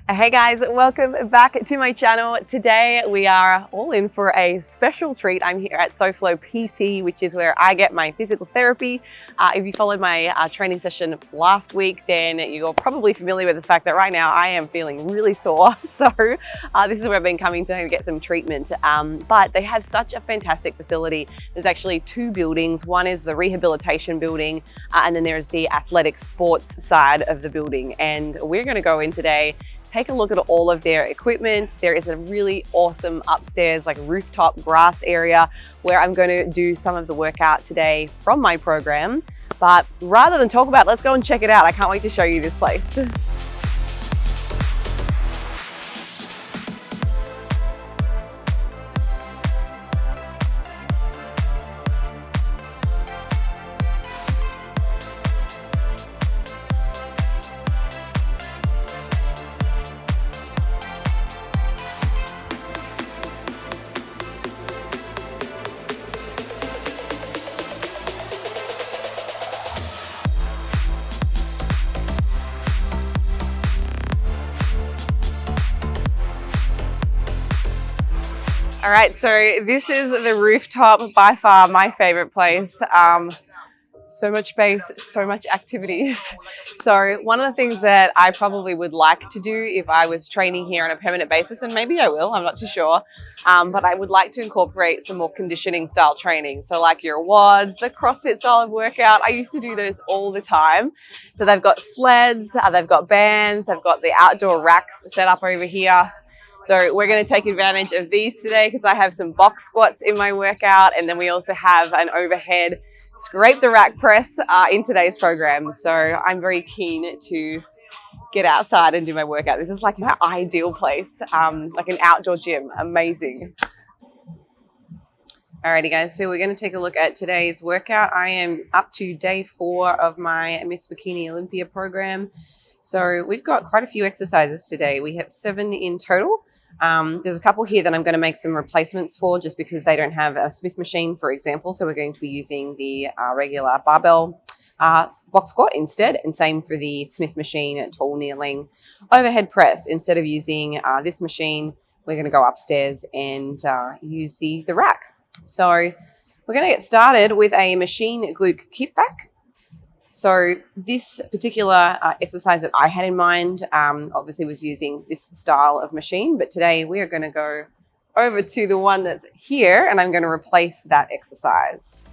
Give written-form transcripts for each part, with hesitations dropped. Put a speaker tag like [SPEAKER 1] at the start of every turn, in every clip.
[SPEAKER 1] Hey guys, welcome back to my channel. Today we are all in for a special treat. I'm here at SoFlo PT, which is where I get my physical therapy. If you followed my training session last week, then you're probably familiar with the fact that right now I am feeling really sore. So this is where I've been coming to get some treatment. But they have such a fantastic facility. There's actually two buildings. One is the rehabilitation building, and then there's the athletic sports side of the building. And we're gonna go in today, take a look at all of their equipment. There is a really awesome upstairs, like rooftop grass area where I'm going to do some of the workout today from my program. But rather than talk about it, let's go and check it out. I can't wait to show you this place. All right, so this is the rooftop, by far my favorite place. So much space, so much activities. So one of the things that I probably would like to do if I was training here on a permanent basis, and maybe I will, I'm not too sure, but I would like to incorporate some more conditioning style training. So like your WODs, the CrossFit style of workout, I used to do those all the time. So they've got sleds, they've got bands, they've got the outdoor racks set up over here. So we're going to take advantage of these today because I have some box squats in my workout, and then we also have an overhead scrape the rack press in today's program. So I'm very keen to get outside and do my workout. This is like my ideal place, like an outdoor gym. Amazing. Alrighty guys, so we're going to take a look at today's workout. I am up to day 4 of my Miss Bikini Olympia program. So we've got quite a few exercises today. We have 7 in total. There's a couple here that I'm going to make some replacements for just because they don't have a Smith machine, for example. So we're going to be using the regular barbell box squat instead, and same for the Smith machine tall kneeling overhead press. Instead of using this machine, we're going to go upstairs and use the rack. So we're going to get started with a machine glute kickback. So this particular exercise that I had in mind obviously was using this style of machine, but today we are going to go over to the one that's here and I'm going to replace that exercise.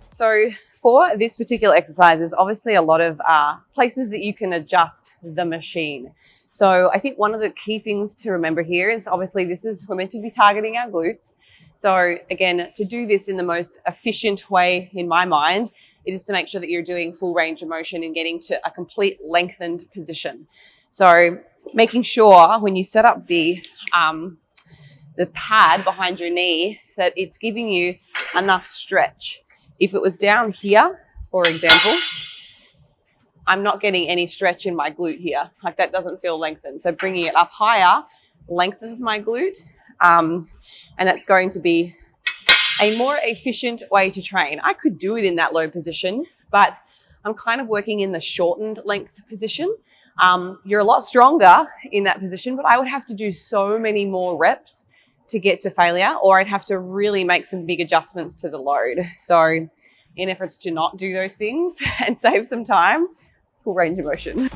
[SPEAKER 1] So for this particular exercise, there's obviously a lot of places that you can adjust the machine. So I think one of the key things to remember here is obviously we're meant to be targeting our glutes. So again, to do this in the most efficient way in my mind, it is to make sure that you're doing full range of motion and getting to a complete lengthened position. So making sure when you set up the pad behind your knee that it's giving you enough stretch. If it was down here, for example, I'm not getting any stretch in my glute here. Like that doesn't feel lengthened. So bringing it up higher lengthens my glute. And that's going to be a more efficient way to train. I could do it in that low position, but I'm kind of working in the shortened length position. You're a lot stronger in that position, but I would have to do so many more reps to get to failure, or I'd have to really make some big adjustments to the load. So in efforts to not do those things and save some time, full range of motion.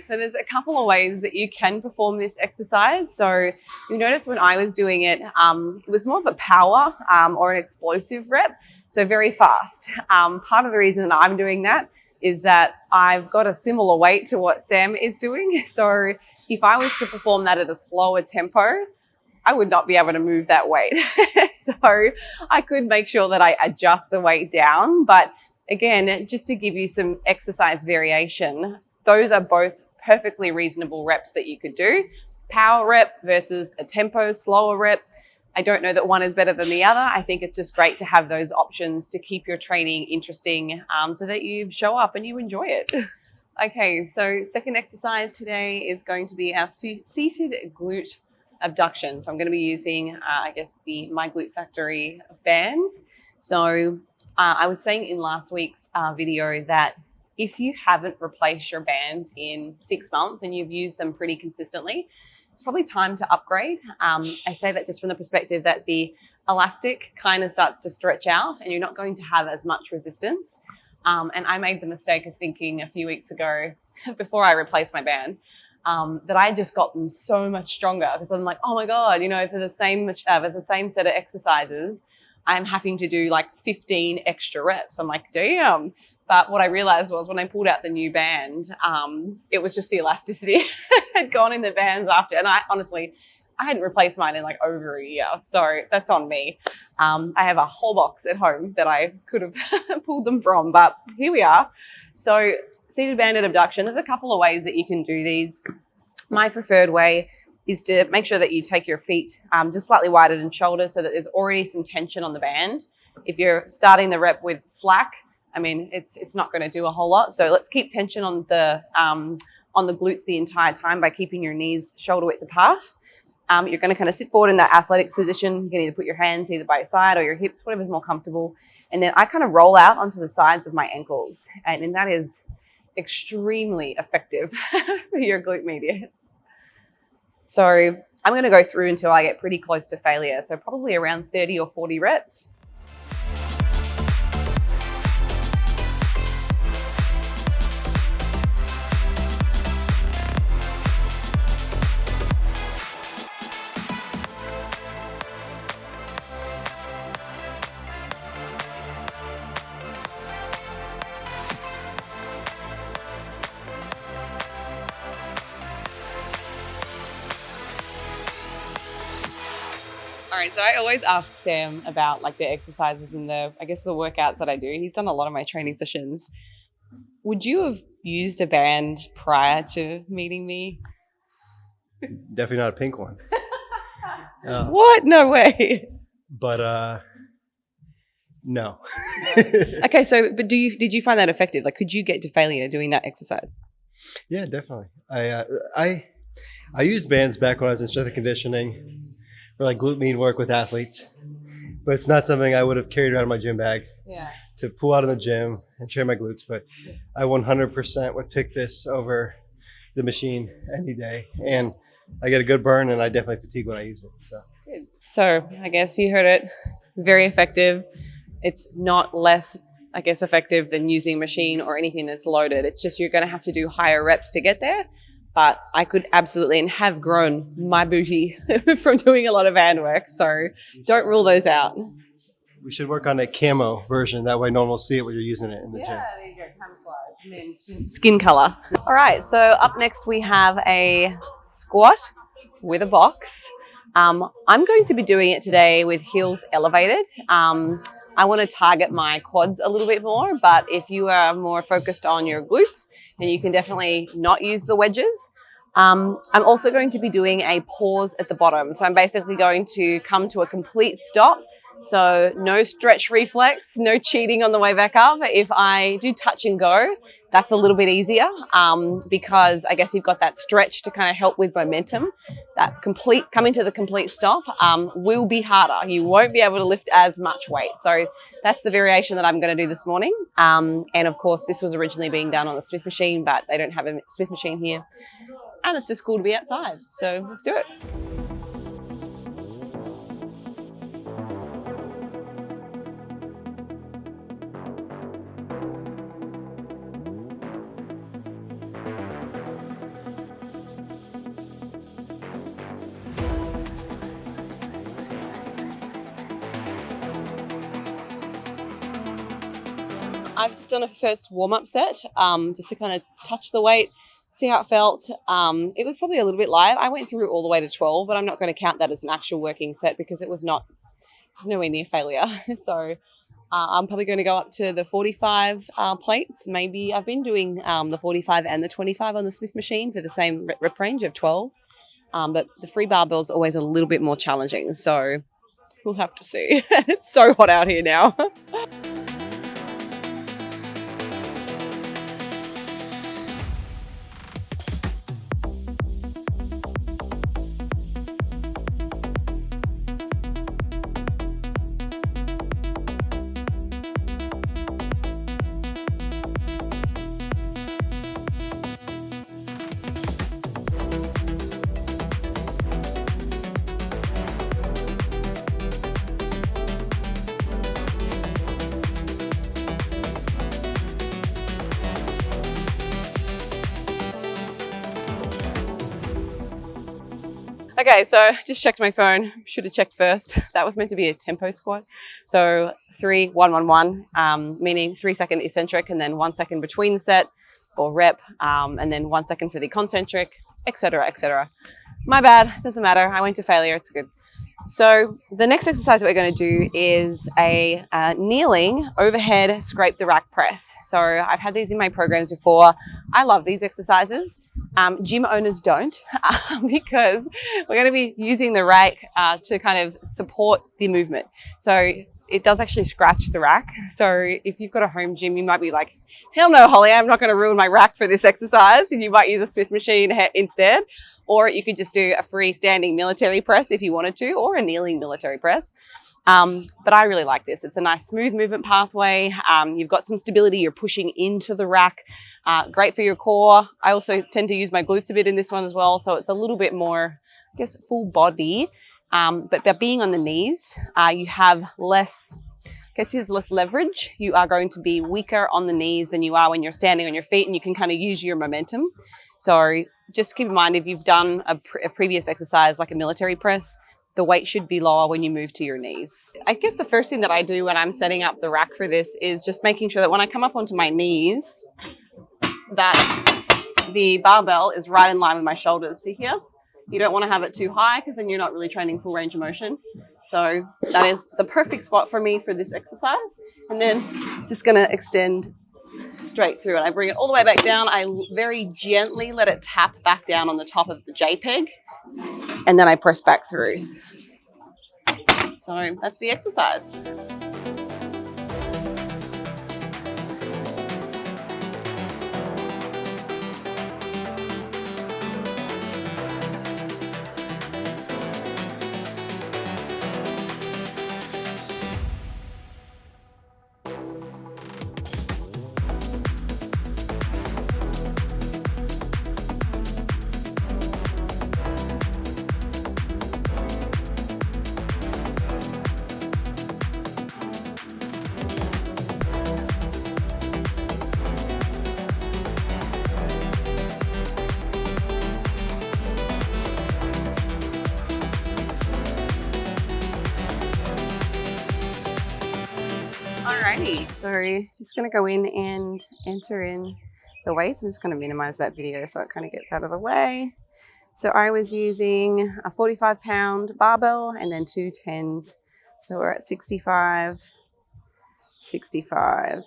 [SPEAKER 1] So there's a couple of ways that you can perform this exercise. So you notice when I was doing it, it was more of a power or an explosive rep, so very fast. Part of the reason that I'm doing that is that I've got a similar weight to what Sam is doing. So if I was to perform that at a slower tempo, I would not be able to move that weight. So I could make sure that I adjust the weight down. But again, just to give you some exercise variation, those are both perfectly reasonable reps that you could do. Power rep versus a tempo slower rep. I don't know that one is better than the other. I think it's just great to have those options to keep your training interesting so that you show up and you enjoy it. Okay, so second exercise today is going to be our seated glute abduction. So I'm going to be using, my Glute Factory bands. So I was saying in last week's video that if you haven't replaced your bands in 6 months and you've used them pretty consistently, it's probably time to upgrade. I say that just from the perspective that the elastic kind of starts to stretch out and you're not going to have as much resistance. And I made the mistake of thinking a few weeks ago, before I replaced my band, that I had just gotten so much stronger because I'm like, oh my God, for the same set of exercises, I'm having to do like 15 extra reps. I'm like, damn. But what I realized was when I pulled out the new band, it was just the elasticity had gone in the bands after. And I hadn't replaced mine in like over a year. So that's on me. I have a whole box at home that I could have pulled them from, but here we are. So seated banded abduction, there's a couple of ways that you can do these. My preferred way is to make sure that you take your feet just slightly wider than shoulders so that there's already some tension on the band. If you're starting the rep with slack, it's not going to do a whole lot. So let's keep tension on the glutes the entire time by keeping your knees shoulder width apart. You're going to kind of sit forward in that athletics position. You can either put your hands either by your side or your hips, whatever's more comfortable. And then I kind of roll out onto the sides of my ankles. And that is extremely effective for your glute medius. So I'm going to go through until I get pretty close to failure. So probably around 30 or 40 reps. All right, so I always ask Sam about like the exercises and the workouts that I do. He's done a lot of my training sessions. Would you have used a band prior to meeting me?
[SPEAKER 2] Definitely not a pink one.
[SPEAKER 1] What? No way.
[SPEAKER 2] But no.
[SPEAKER 1] Okay, but did you find that effective? Like, could you get to failure doing that exercise?
[SPEAKER 2] Yeah, definitely. I used bands back when I was in strength and conditioning for like glute med work with athletes, but it's not something I would have carried around in my gym bag to pull out in the gym and train my glutes. But I 100% would pick this over the machine any day, and I get a good burn, and I definitely fatigue when I use it.
[SPEAKER 1] So I guess you heard it. Very effective. It's not less, effective than using a machine or anything that's loaded. It's just you're going to have to do higher reps to get there. But I could absolutely and have grown my booty from doing a lot of band work. So don't rule those out.
[SPEAKER 2] We should work on a camo version. That way no one will see it when you're using it in the gym.
[SPEAKER 1] Yeah, there you go. Camouflage. Skin color. All right. So up next we have a squat with a box. I'm going to be doing it today with heels elevated. I want to target my quads a little bit more, but if you are more focused on your glutes, then you can definitely not use the wedges. I'm also going to be doing a pause at the bottom. So I'm basically going to come to a complete stop. So no stretch reflex, no cheating on the way back up. If I do touch and go, that's a little bit easier because I guess you've got that stretch to kind of help with momentum. That coming to the complete stop will be harder. You won't be able to lift as much weight. So that's the variation that I'm going to do this morning. And of course, this was originally being done on the Smith machine, but they don't have a Smith machine here. And it's just cool to be outside. So let's do it. I've just done a first warm-up set just to kind of touch the weight, see how it felt. It was probably a little bit light. I went through all the way to 12, but I'm not going to count that as an actual working set because it was nowhere near failure. So I'm probably going to go up to the 45 plates. Maybe I've been doing the 45 and the 25 on the Smith machine for the same rep range of 12. But the free barbell is always a little bit more challenging. So we'll have to see. It's so hot out here now. Okay, so just checked my phone. Should have checked first. That was meant to be a tempo squat. So 3, 1, 1, 1, meaning 3 second eccentric and then 1 second between the set or rep, and then 1 second for the concentric, etc., etc. My bad, doesn't matter. I went to failure, it's good. So the next exercise that we're going to do is a kneeling overhead scrape the rack press. So I've had these in my programs before. I love these exercises. Gym owners don't because we're going to be using the rack to kind of support the movement. So it does actually scratch the rack. So if you've got a home gym, you might be like, hell no, Holly, I'm not going to ruin my rack for this exercise. And you might use a Smith machine instead. Or you could just do a freestanding military press if you wanted to, or a kneeling military press. But I really like this. It's a nice smooth movement pathway. You've got some stability. You're pushing into the rack. Great for your core. I also tend to use my glutes a bit in this one as well. So it's a little bit more, I guess, full body. But by being on the knees, you have less, you have less leverage. You are going to be weaker on the knees than you are when you're standing on your feet, and you can kind of use your momentum. So just keep in mind, if you've done a previous exercise like a military press, the weight should be lower when you move to your knees. I guess the first thing that I do when I'm setting up the rack for this is just making sure that when I come up onto my knees, that the barbell is right in line with my shoulders. See here? You don't want to have it too high because then you're not really training full range of motion. So that is the perfect spot for me for this exercise. And then just going to extend straight through it. I bring it all the way back down. I very gently let it tap back down on the top of the JPEG, and then I press back through. So that's the exercise. Alrighty, so just going to go in and enter in the weights. I'm just going to minimize that video so it kind of gets out of the way. So I was using a 45-pound barbell and then 2 10s. So we're at 65, 65.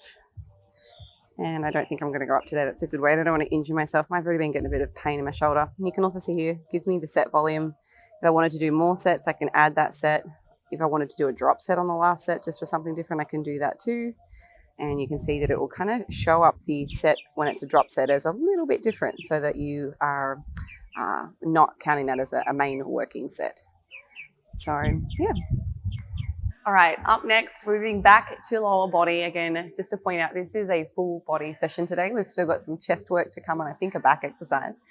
[SPEAKER 1] And I don't think I'm going to go up today. That's a good weight. I don't want to injure myself. I've already been getting a bit of pain in my shoulder. You can also see here, gives me the set volume. If I wanted to do more sets, I can add that set. If I wanted to do a drop set on the last set just for something different, I can do that too. And you can see that it will kind of show up the set when it's a drop set as a little bit different so that you are not counting that as a main working set. So, yeah. All right, up next, moving back to lower body. Again, just to point out, this is a full body session today. We've still got some chest work to come and I think a back exercise.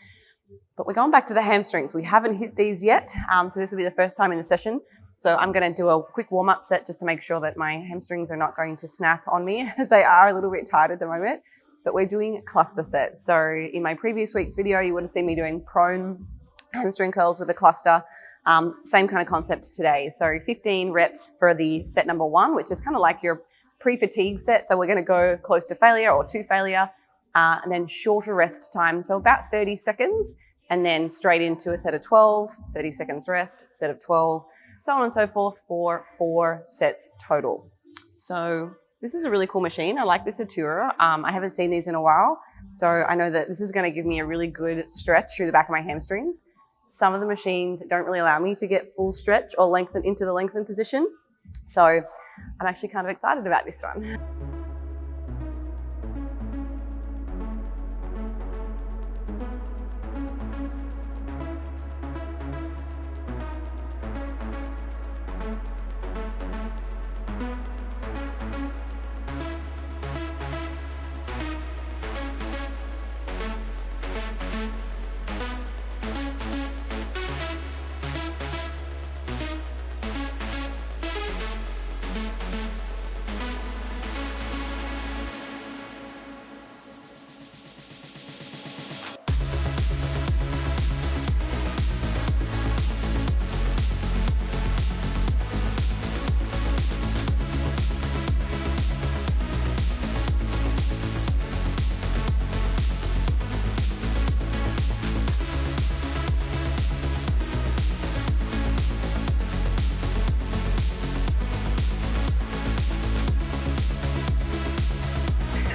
[SPEAKER 1] But we're going back to the hamstrings. We haven't hit these yet, so this will be the first time in the session. So I'm going to do a quick warm-up set just to make sure that my hamstrings are not going to snap on me as they are a little bit tight at the moment. But we're doing cluster sets. So in my previous week's video, you would have seen me doing prone hamstring curls with a cluster. Same kind of concept today. So 15 reps for the set number 1, which is kind of like your pre-fatigue set. So we're going to go close to failure or to failure, and then shorter rest time. So about 30 seconds, and then straight into a set of 12, 30 seconds rest, set of 12, so on and so forth for 4 sets total. So This is a really cool machine. I like this Atura. I haven't seen these in a while. So I know that this is going to give me a really good stretch through the back of my hamstrings. Some of the machines don't really allow me to get full stretch or lengthen into the lengthened position. So I'm actually kind of excited about this one.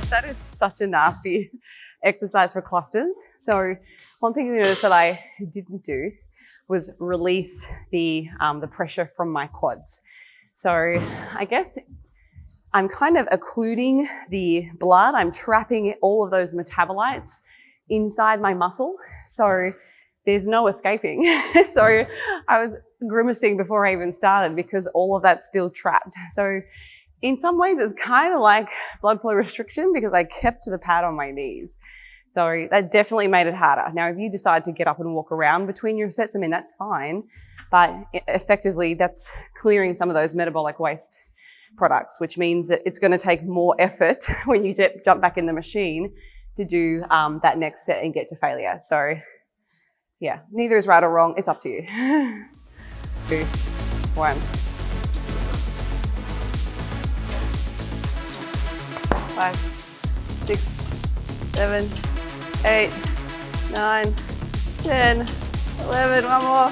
[SPEAKER 1] That is such a nasty exercise for clusters. So one thing you notice that I didn't do was release the pressure from my quads. So I guess I'm kind of occluding the blood. I'm trapping all of those metabolites inside my muscle. So there's no escaping. So I was grimacing before I even started because all of that's still trapped. So in some ways, it's kind of like blood flow restriction because I kept the pad on my knees. So that definitely made it harder. Now, if you decide to get up and walk around between your sets, I mean, that's fine. But effectively, that's clearing some of those metabolic waste products, which means that it's going to take more effort when you jump back in the machine to do that next set and get to failure. So yeah, neither is right or wrong. It's up to you. 2, 1. 5, 6, 7, 8, 9, 10, 11, one more.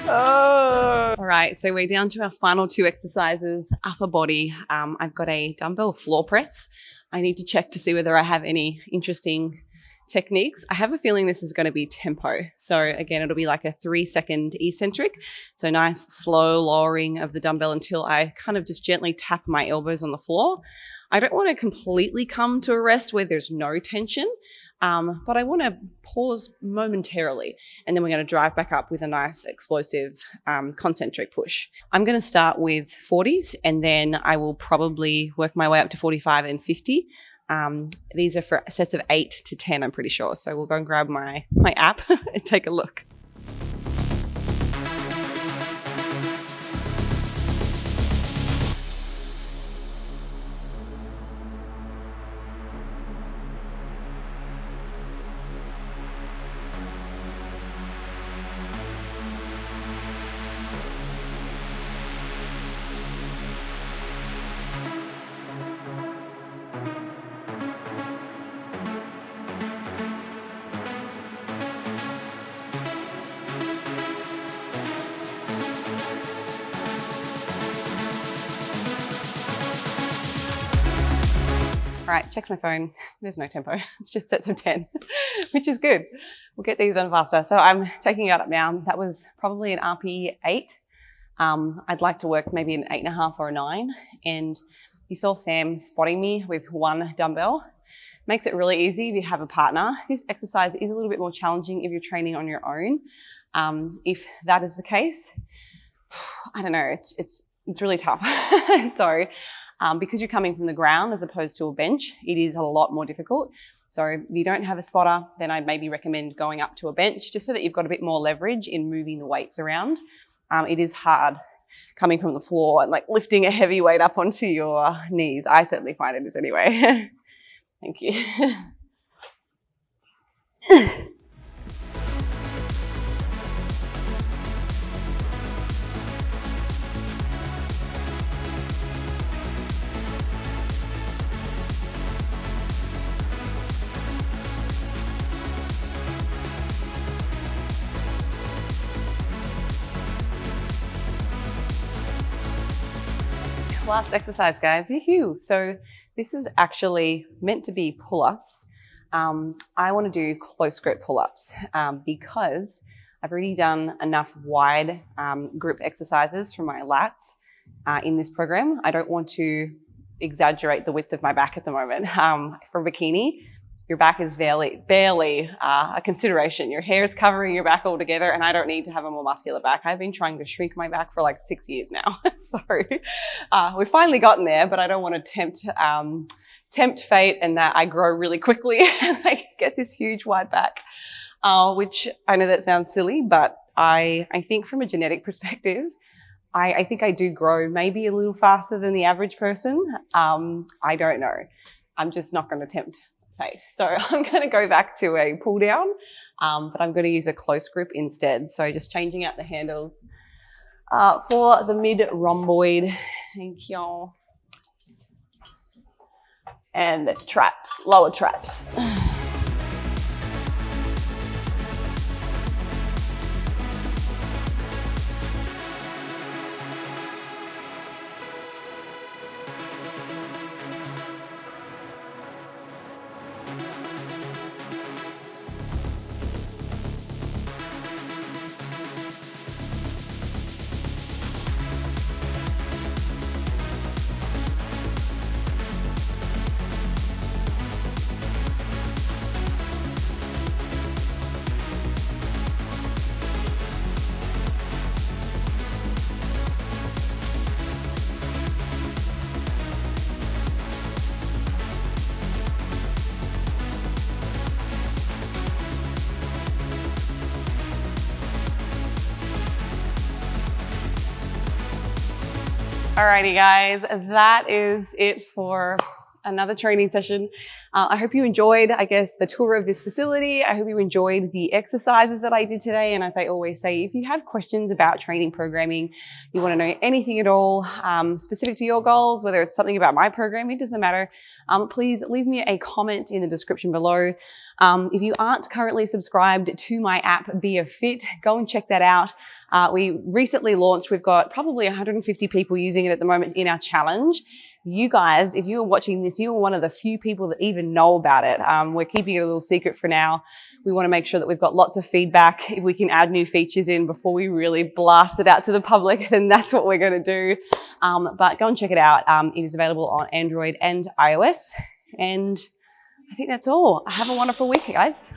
[SPEAKER 1] Oh. All right, so we're down to our final 2 exercises, upper body. I've got a dumbbell floor press. I need to check to see whether I have any interesting techniques. I have a feeling this is going to be tempo. So again, it'll be like a 3-second eccentric. So nice, slow lowering of the dumbbell until I kind of just gently tap my elbows on the floor. I don't want to completely come to a rest where there's no tension, but I want to pause momentarily, and then we're going to drive back up with a nice explosive concentric push. I'm going to start with 40s, and then I will probably work my way up to 45 and 50. These are for sets of 8 to 10, I'm pretty sure. So we'll go and grab my app and take a look. All right, checked my phone. There's no tempo. It's just sets of 10, which is good. We'll get these done faster. So I'm taking it up now. That was probably an RP 8. I'd like to work maybe an 8.5 or a 9. And you saw Sam spotting me with 1 dumbbell. Makes it really easy if you have a partner. This exercise is a little bit more challenging if you're training on your own. If that is the case, I don't know, it's really tough. So because you're coming from the ground as opposed to a bench, it is a lot more difficult. So if you don't have a spotter, then I'd maybe recommend going up to a bench just so that you've got a bit more leverage in moving the weights around. It is hard coming from the floor and like lifting a heavy weight up onto your knees. I certainly find it is anyway. Thank you. Last exercise, guys. Yoo-hoo. So this is actually meant to be pull-ups. I want to do close grip pull-ups because I've already done enough wide grip exercises for my lats in this program. I don't want to exaggerate the width of my back at the moment. For bikini, your back is barely a consideration. Your hair is covering your back altogether, and I don't need to have a more muscular back. I've been trying to shrink my back for like 6 years now. So we've finally gotten there, but I don't want to tempt fate and that I grow really quickly and I get this huge wide back, which I know that sounds silly, but I think from a genetic perspective, I think I do grow maybe a little faster than the average person. I don't know. I'm just not going to tempt fate. So I'm going to go back to a pull down, but I'm going to use a close grip instead. So just changing out the handles for the mid rhomboid. Thank you. And the traps, lower traps. Alrighty guys, that is it for another training session. I hope you enjoyed, the tour of this facility. I hope you enjoyed the exercises that I did today. And as I always say, if you have questions about training programming, you want to know anything at all specific to your goals, whether it's something about my program, it doesn't matter. Please leave me a comment in the description below. If you aren't currently subscribed to my app, Be a Fit, go and check that out. We recently launched, we've got probably 150 people using it at the moment in our challenge. You guys, if you are watching this, you are one of the few people that even know about it. We're keeping it a little secret for now. We want to make sure that we've got lots of feedback. If we can add new features in before we really blast it out to the public, then that's what we're going to do. But go and check it out. It is available on Android and iOS. And I think that's all. Have a wonderful week, guys.